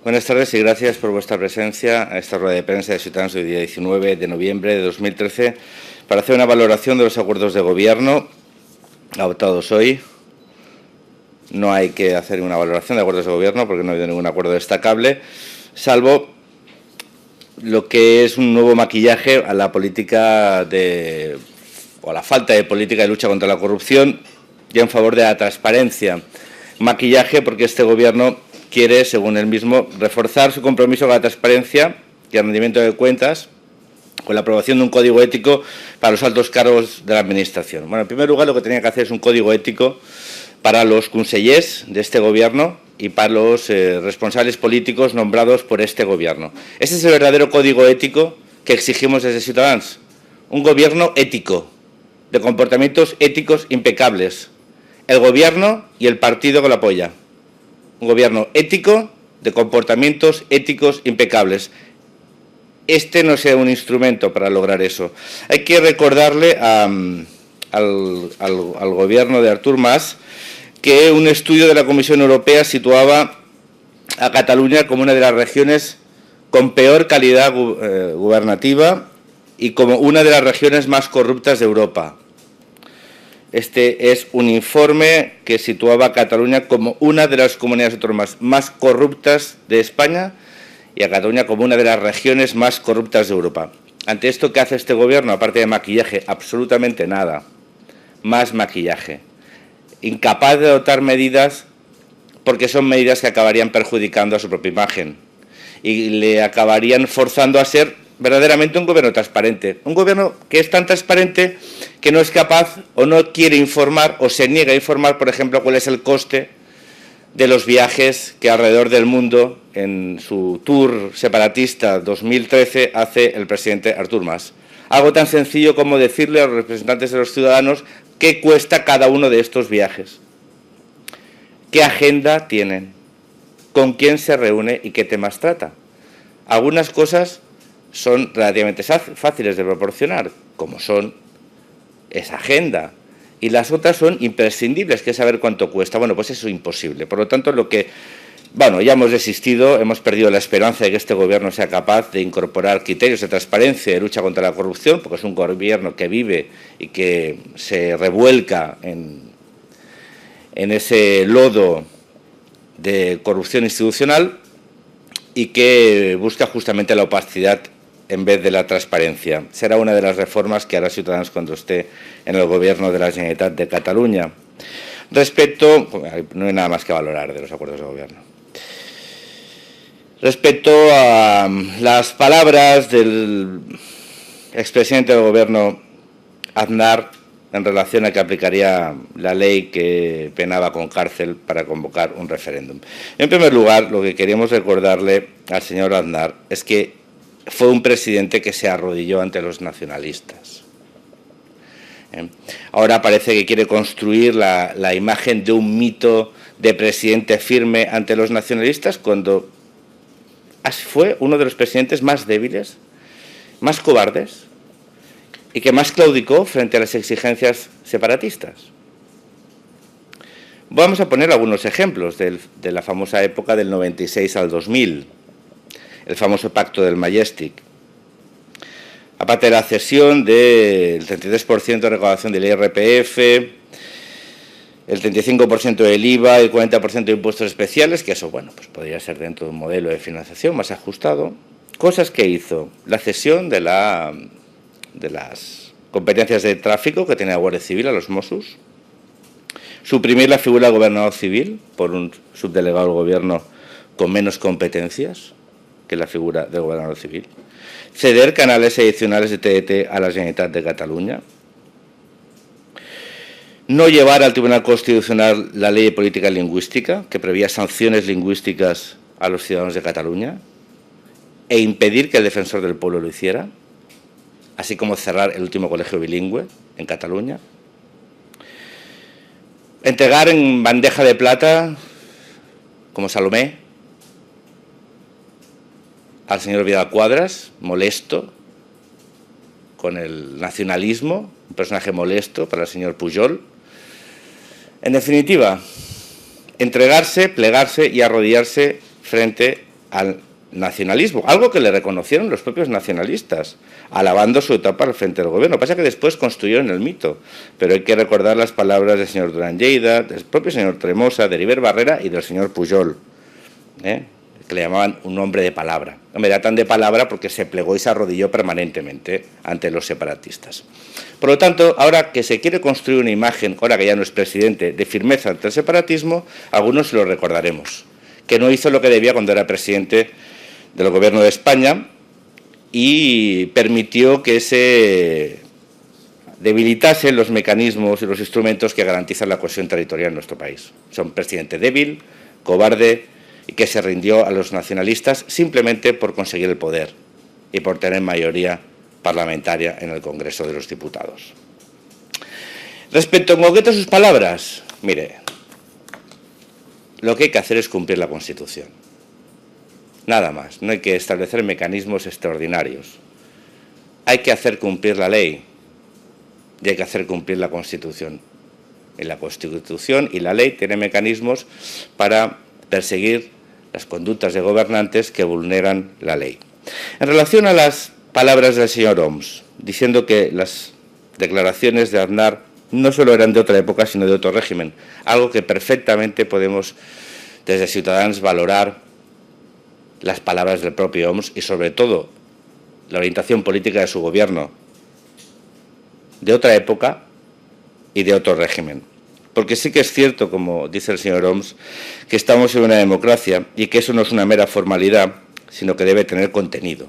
Buenas tardes y gracias por vuestra presencia a esta rueda de prensa de Ciudadanos del día 19 de noviembre de 2013 para hacer una valoración de los acuerdos de gobierno adoptados hoy. No hay que hacer una valoración de acuerdos de gobierno porque no ha habido ningún acuerdo destacable, salvo lo que es un nuevo maquillaje a la política o a la falta de política de lucha contra la corrupción y en favor de la transparencia. Maquillaje porque este gobierno quiere, según él mismo, reforzar su compromiso con la transparencia y el rendimiento de cuentas con la aprobación de un código ético para los altos cargos de la Administración. Bueno, en primer lugar, lo que tenía que hacer es un código ético para los consellers de este gobierno y para los responsables políticos nombrados por este gobierno. Ese es el verdadero código ético que exigimos desde Ciudadanos. Un gobierno ético, de comportamientos éticos impecables. El gobierno y el partido que lo apoya. Un gobierno ético, de comportamientos éticos impecables. Este no sea un instrumento para lograr eso. Hay que recordarle al gobierno de Artur Mas que un estudio de la Comisión Europea situaba a Cataluña como una de las regiones con peor calidad gubernativa y como una de las regiones más corruptas de Europa. Este es un informe que situaba a Cataluña como una de las comunidades autónomas más corruptas de España y a Cataluña como una de las regiones más corruptas de Europa. Ante esto, ¿qué hace este gobierno? Aparte de maquillaje, absolutamente nada. Más maquillaje. Incapaz de adoptar medidas porque son medidas que acabarían perjudicando a su propia imagen y le acabarían forzando a ser verdaderamente un gobierno transparente. Un gobierno que es tan transparente que no es capaz o no quiere informar o se niega a informar, por ejemplo, cuál es el coste de los viajes que alrededor del mundo en su tour separatista 2013 hace el presidente Artur Mas. Algo tan sencillo como decirle a los representantes de los ciudadanos qué cuesta cada uno de estos viajes, qué agenda tienen, con quién se reúne y qué temas trata. Algunas cosas son relativamente fáciles de proporcionar, como son esa agenda, y las otras son imprescindibles, que es saber cuánto cuesta. Bueno, pues eso es imposible. Por lo tanto, ya hemos desistido, hemos perdido la esperanza de que este gobierno sea capaz de incorporar criterios de transparencia y de lucha contra la corrupción, porque es un gobierno que vive y que se revuelca en ese lodo de corrupción institucional y que busca justamente la opacidad en vez de la transparencia. Será una de las reformas que hará Ciudadanos cuando esté en el gobierno de la Generalitat de Cataluña. No hay nada más que valorar de los acuerdos de gobierno. Respecto a las palabras del expresidente del gobierno Aznar en relación a que aplicaría la ley que penaba con cárcel para convocar un referéndum. En primer lugar, lo que queríamos recordarle al señor Aznar es que fue un presidente que se arrodilló ante los nacionalistas. Ahora parece que quiere construir la imagen de un mito de presidente firme ante los nacionalistas cuando fue uno de los presidentes más débiles, más cobardes y que más claudicó frente a las exigencias separatistas. Vamos a poner algunos ejemplos de la famosa época del 96 al 2000, el famoso pacto del Majestic. Aparte de la cesión del 33% de recaudación del IRPF, el 35% del IVA, el 40% de impuestos especiales, que eso, pues podría ser dentro de un modelo de financiación más ajustado. Cosas que hizo: la cesión de las competencias de tráfico que tenía la Guardia Civil a los Mossos, suprimir la figura del gobernador civil por un subdelegado del gobierno con menos competencias que la figura del gobernador civil, ceder canales adicionales de TDT a la Generalitat de Cataluña, no llevar al Tribunal Constitucional la Ley de Política Lingüística, que prevía sanciones lingüísticas a los ciudadanos de Cataluña, e impedir que el Defensor del Pueblo lo hiciera, así como cerrar el último colegio bilingüe en Cataluña, entregar en bandeja de plata, como Salomé, al señor Vidal Quadras, molesto con el nacionalismo, un personaje molesto para el señor Pujol. En definitiva, entregarse, plegarse y arrodillarse frente al nacionalismo, algo que le reconocieron los propios nacionalistas, alabando su etapa al frente del gobierno. Pasa que después construyeron el mito, pero hay que recordar las palabras del señor Duran Lleida, del propio señor Tremosa, de Heribert Barrera y del señor Pujol, que le llamaban un hombre de palabra. No me da tan de palabra porque se plegó y se arrodilló permanentemente ante los separatistas. Por lo tanto, ahora que se quiere construir una imagen, ahora que ya no es presidente, de firmeza ante el separatismo, algunos se lo recordaremos, que no hizo lo que debía cuando era presidente del Gobierno de España y permitió que se debilitasen los mecanismos y los instrumentos que garantizan la cohesión territorial en nuestro país. Son un presidente débil, cobarde y que se rindió a los nacionalistas simplemente por conseguir el poder y por tener mayoría parlamentaria en el Congreso de los Diputados. Respecto en concreto a sus palabras, mire, lo que hay que hacer es cumplir la Constitución. Nada más, no hay que establecer mecanismos extraordinarios. Hay que hacer cumplir la ley y hay que hacer cumplir la Constitución. Y la Constitución y la ley tienen mecanismos para perseguir las conductas de gobernantes que vulneran la ley. En relación a las palabras del señor Homs, diciendo que las declaraciones de Aznar no solo eran de otra época, sino de otro régimen, algo que perfectamente podemos, desde Ciudadanos, valorar las palabras del propio Homs y, sobre todo, la orientación política de su gobierno, de otra época y de otro régimen. Porque sí que es cierto, como dice el señor Homs, que estamos en una democracia y que eso no es una mera formalidad, sino que debe tener contenido.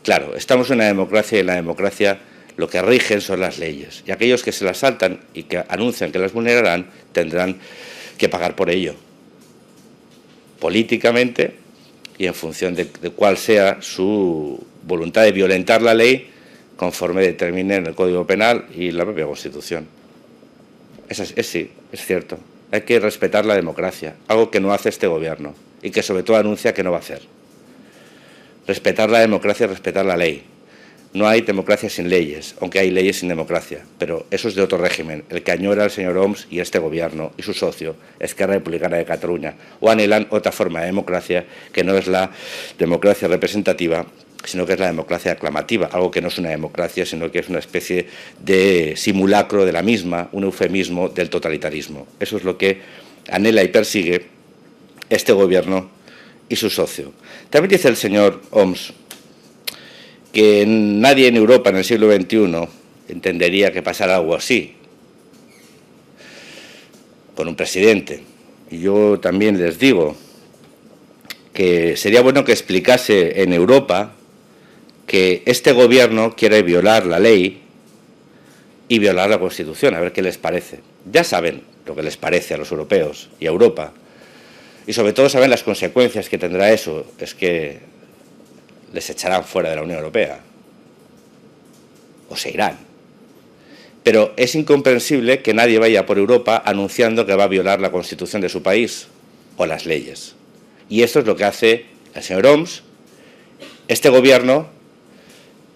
Claro, estamos en una democracia y en la democracia lo que rigen son las leyes. Y aquellos que se las saltan y que anuncian que las vulnerarán tendrán que pagar por ello, políticamente y en función de cuál sea su voluntad de violentar la ley conforme determine en el Código Penal y la propia Constitución. Sí, es cierto. Hay que respetar la democracia, algo que no hace este gobierno y que sobre todo anuncia que no va a hacer. Respetar la democracia, respetar la ley. No hay democracia sin leyes, aunque hay leyes sin democracia, pero eso es de otro régimen, el que añora el señor Homs y este gobierno y su socio, Esquerra Republicana de Cataluña, o anhelan otra forma de democracia que no es la democracia representativa, sino que es la democracia aclamativa, algo que no es una democracia, sino que es una especie de simulacro de la misma, un eufemismo del totalitarismo. Eso es lo que anhela y persigue este gobierno y su socio. También dice el señor Homs que nadie en Europa en el siglo XXI entendería que pasara algo así con un presidente. Y yo también les digo que sería bueno que explicase en Europa que este gobierno quiere violar la ley y violar la Constitución, a ver qué les parece. Ya saben lo que les parece a los europeos y a Europa. Y sobre todo saben las consecuencias que tendrá eso, es que les echarán fuera de la Unión Europea o se irán. Pero es incomprensible que nadie vaya por Europa anunciando que va a violar la Constitución de su país o las leyes. Y esto es lo que hace el señor Homs, este gobierno,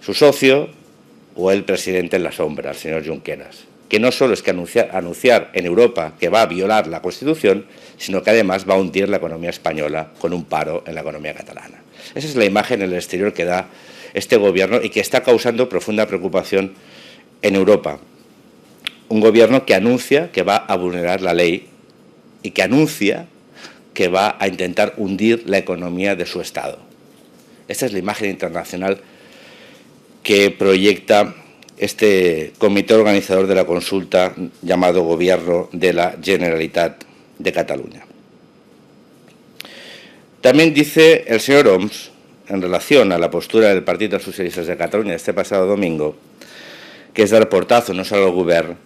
su socio o el presidente en la sombra, el señor Junqueras, que no solo es que anunciar en Europa que va a violar la Constitución, sino que además va a hundir la economía española con un paro en la economía catalana. Esa es la imagen en el exterior que da este gobierno y que está causando profunda preocupación en Europa. Un gobierno que anuncia que va a vulnerar la ley y que anuncia que va a intentar hundir la economía de su Estado. Esta es la imagen internacional que proyecta este comité organizador de la consulta llamado Gobierno de la Generalitat de Cataluña. También dice el señor Homs, en relación a la postura del Partido dels Socialistes de Cataluña este pasado domingo, que es dar portazo no solo al Govern,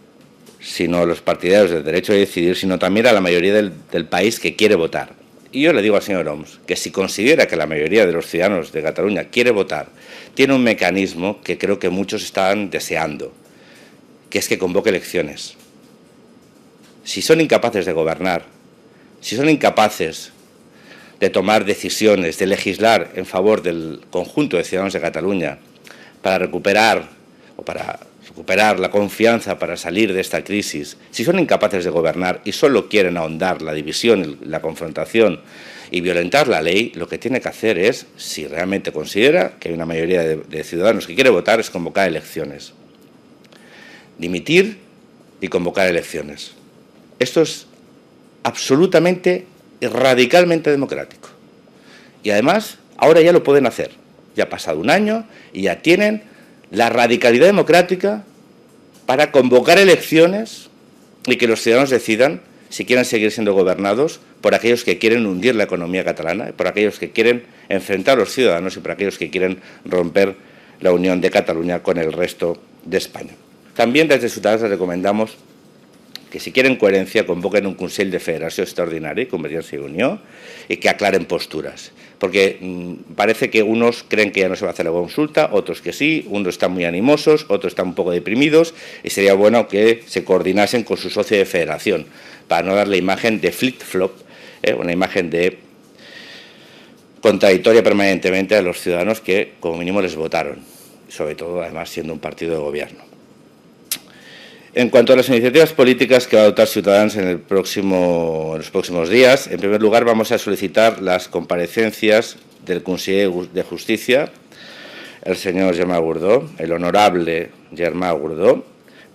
sino a los partidarios del derecho a decidir, sino también a la mayoría del país que quiere votar. Y yo le digo al señor Homs que si considera que la mayoría de los ciudadanos de Cataluña quiere votar, tiene un mecanismo que creo que muchos están deseando, que es que convoque elecciones. Si son incapaces de gobernar, si son incapaces de tomar decisiones, de legislar en favor del conjunto de ciudadanos de Cataluña para recuperar o para recuperar la confianza para salir de esta crisis, si son incapaces de gobernar y solo quieren ahondar la división, la confrontación y violentar la ley, lo que tiene que hacer es, si realmente considera que hay una mayoría de ciudadanos que quiere votar, es convocar elecciones. Dimitir y convocar elecciones. Esto es absolutamente y radicalmente democrático. Y además, ahora ya lo pueden hacer. Ya ha pasado un año y ya tienen la radicalidad democrática para convocar elecciones y que los ciudadanos decidan si quieren seguir siendo gobernados por aquellos que quieren hundir la economía catalana, por aquellos que quieren enfrentar a los ciudadanos y por aquellos que quieren romper la unión de Cataluña con el resto de España. También desde Ciutadans les recomendamos que si quieren coherencia convoquen un Consell de Federació Extraordinari, Convergència i Unió, y que aclaren posturas. Porque parece que unos creen que ya no se va a hacer la consulta, otros que sí, unos están muy animosos, otros están un poco deprimidos, y sería bueno que se coordinasen con su socio de federación, para no dar la imagen de flip-flop, una imagen de contradictoria permanentemente a los ciudadanos que como mínimo les votaron, sobre todo además siendo un partido de gobierno. En cuanto a las iniciativas políticas que va a adoptar Ciutadans en los próximos días, en primer lugar vamos a solicitar las comparecencias del conseller de Justicia, el señor Germà Gordó, el honorable Germà Gordó,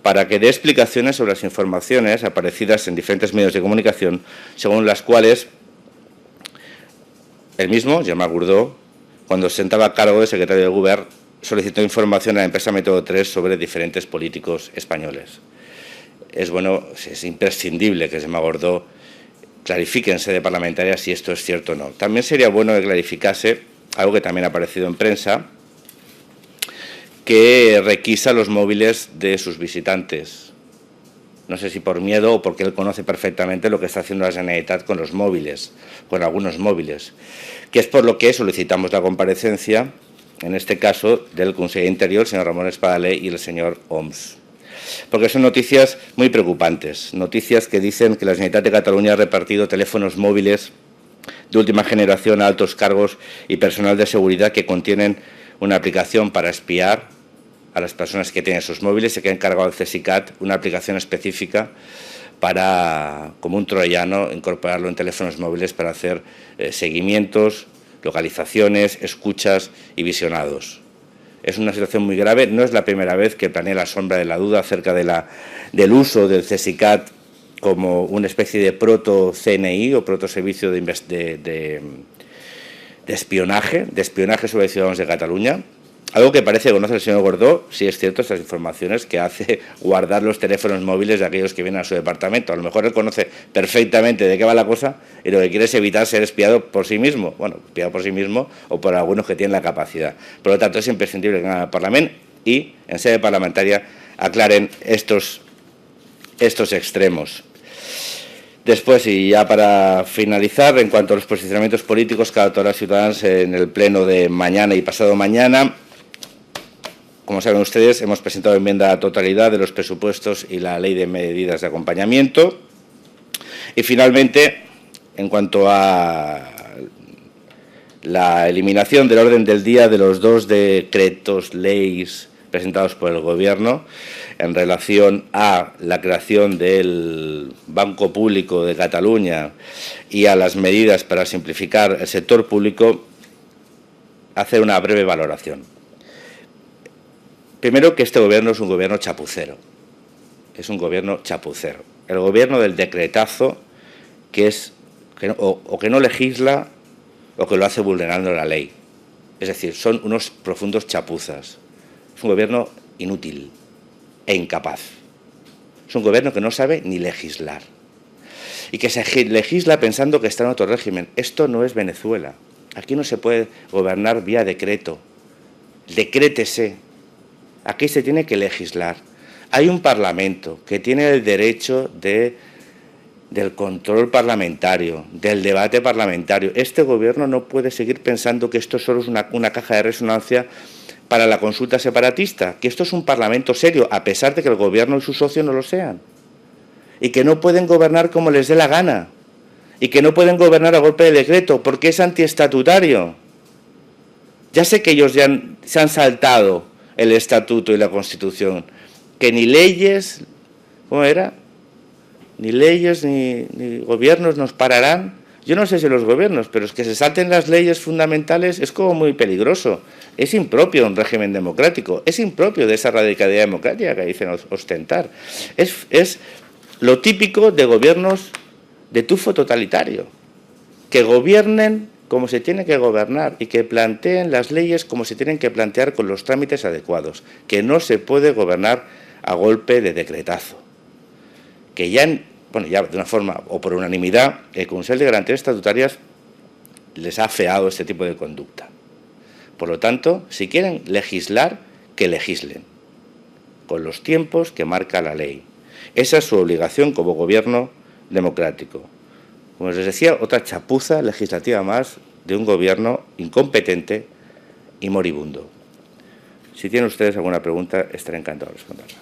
para que dé explicaciones sobre las informaciones aparecidas en diferentes medios de comunicación, según las cuales el mismo, Germà Gordó, cuando se sentaba a cargo de secretario de Govern, solicitó información a la empresa Método 3 sobre diferentes políticos españoles. Es bueno, es imprescindible que Germà Gordó clarifique en sede parlamentaria si esto es cierto o no. También sería bueno que clarificase algo que también ha aparecido en prensa, que requisa los móviles de sus visitantes. No sé si por miedo o porque él conoce perfectamente lo que está haciendo la Generalitat con los móviles, con algunos móviles, que es por lo que solicitamos la comparecencia, en este caso, del conseller Interior, el señor Ramon Espadaler, y el señor Homs. Porque son noticias muy preocupantes, noticias que dicen que la Generalitat de Cataluña ha repartido teléfonos móviles de última generación a altos cargos y personal de seguridad que contienen una aplicación para espiar a las personas que tienen esos móviles y que ha encargado al CSICAT una aplicación específica para, como un troyano, incorporarlo en teléfonos móviles para hacer seguimientos, localizaciones, escuchas y visionados. Es una situación muy grave, no es la primera vez que planea la sombra de la duda acerca del uso del CSICAT como una especie de proto-CNI o proto-servicio de espionaje sobre ciudadanos de Cataluña. Algo que parece que conoce el señor Gordó, si es cierto, estas informaciones que hace guardar los teléfonos móviles de aquellos que vienen a su departamento. A lo mejor él conoce perfectamente de qué va la cosa y lo que quiere es evitar ser espiado por sí mismo. Bueno, espiado por sí mismo o por algunos que tienen la capacidad. Por lo tanto, es imprescindible que vengan al Parlamento y, en sede parlamentaria, aclaren estos extremos. Después, y ya para finalizar, en cuanto a los posicionamientos políticos que adoptará Ciutadans en el pleno de mañana y pasado mañana, como saben ustedes, hemos presentado enmienda a la totalidad de los presupuestos y la ley de medidas de acompañamiento. Y finalmente, en cuanto a la eliminación del orden del día de los 2 decretos leyes presentados por el Gobierno en relación a la creación del Banco Público de Cataluña y a las medidas para simplificar el sector público, hacer una breve valoración. Primero, que este Gobierno es un Gobierno chapucero. Es un Gobierno chapucero. El Gobierno del decretazo, que no legisla o que lo hace vulnerando la ley. Es decir, son unos profundos chapuzas. Es un Gobierno inútil e incapaz. Es un Gobierno que no sabe ni legislar. Y que se legisla pensando que está en otro régimen. Esto no es Venezuela. Aquí no se puede gobernar vía decreto. Decrétese. Aquí se tiene que legislar. Hay un Parlamento que tiene el derecho del control parlamentario, del debate parlamentario. Este Gobierno no puede seguir pensando que esto solo es una caja de resonancia para la consulta separatista, que esto es un Parlamento serio, a pesar de que el Gobierno y sus socios no lo sean, y que no pueden gobernar como les dé la gana, y que no pueden gobernar a golpe de decreto, porque es antiestatutario. Ya sé que ellos ya se han saltado el Estatuto y la Constitución, que ni leyes, ¿cómo era? Ni leyes ni gobiernos nos pararán. Yo no sé si los gobiernos, pero es que se salten las leyes fundamentales es como muy peligroso. Es impropio de un régimen democrático, es impropio de esa radicalidad democrática que dicen ostentar. Es lo típico de gobiernos de tufo totalitario, que gobiernen como se tiene que gobernar y que planteen las leyes como se tienen que plantear con los trámites adecuados, que no se puede gobernar a golpe de decretazo. Que ya, bueno, ya de una forma o por unanimidad, el Consejo de Garantías Estatutarias les ha afeado este tipo de conducta. Por lo tanto, si quieren legislar, que legislen, con los tiempos que marca la ley. Esa es su obligación como gobierno democrático. Como les decía, otra chapuza legislativa más de un gobierno incompetente y moribundo. Si tienen ustedes alguna pregunta, estaré encantado de responderla.